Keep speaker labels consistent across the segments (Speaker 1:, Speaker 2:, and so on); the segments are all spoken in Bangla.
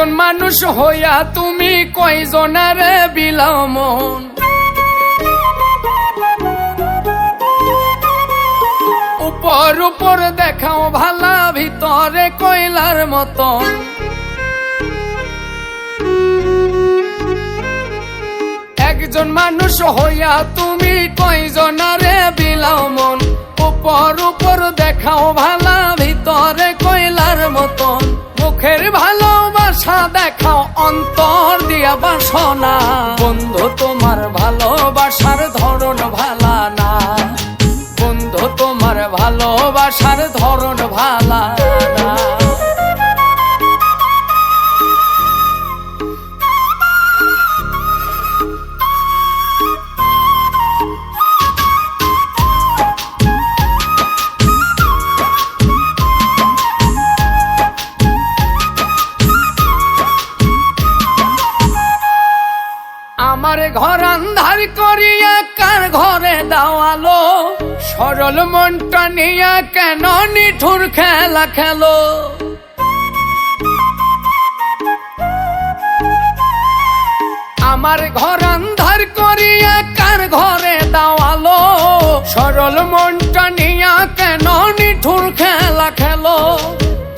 Speaker 1: একজন মানুষ হইয়া তুমি কয়জনারে বিলাও মন, উপর উপর দেখাও ভালা ভিতরে কয়লার মতন। একজন মানুষ হইয়া তুমি কয়জনারে বিলাও মন, উপর উপর দেখাও ভালা ভিতরে কয়লার মতন। মুখের ভালোবাসা দেখাও অন্তর দিয়া বাসনা, বন্ধু তোমার ভালোবাসার ধরন ভালা না, বন্ধু তোমার ভালোবাসার ধরন ভালা না। আমার ঘর আন্ধার করিয়া কার ঘরে দাওয়ালো, সরল মনটা নিয়া কেন নিঠুর খেলা খেলো। আমার ঘর আন্ধার করিয়া কার ঘরে দাওয়ালো, সরল মনটা নিয়া কেন নিঠুর খেলা খেলো।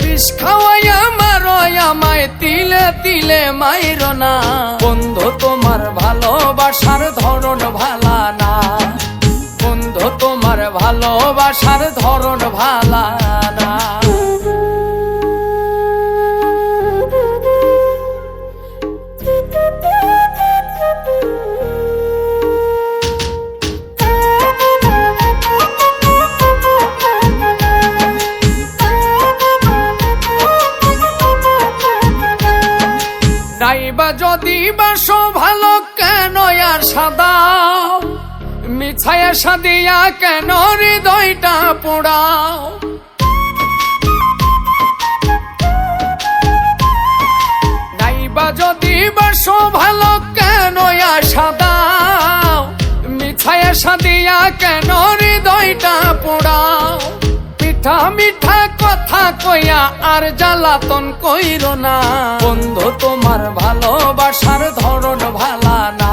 Speaker 1: বিষ খাওয়াইয়া মারো আমায় তিলে তিলে মাইরো না, বন্ধু তোমার ভালোবাসার ধরন ভালা না, বন্ধু তোমার ভালোবাসার ধরন ভালা না। নাইবা যদি বাসো ভালো কেন আর সাদাও, মিছায়া সাদিয়া কেন হৃদয়টা পোড়াও। নাইবা যদি বাসো ভালো কেন আর সাদাও, মিছায়া সাদিয়া কেন হৃদয়টা পোড়াও। মিঠা মিঠা কথা কইয়া আর জ্বালাতন কইরো না, বন্ধু তোমার ভালোবাসার ধরন ভালা না,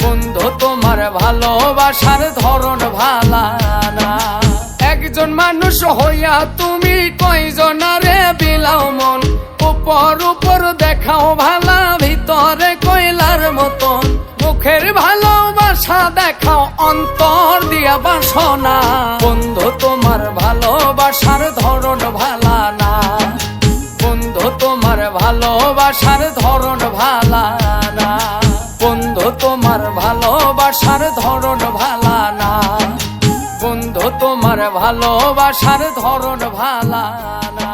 Speaker 1: বন্ধু তোমার ভালোবাসার ধরন ভালা না। একজন মানুষ হইয়া তুমি কয়জনারে বিলাও মন, উপর উপর দেখাও ভালা ভিতরে কয়লার মতন। মুখের ভালোবাসা দেখাও অন্তর দিয়া বাসনা, বন্ধু তোমার ভালোবাসার ধরন ভালা না, বন্ধু তোমার ভালোবাসার ধরন ভালা না, বন্ধু তোমার ভালোবাসার ধরন ভালা না, বন্ধু তোমার ভালোবাসার ধরন ভালা না।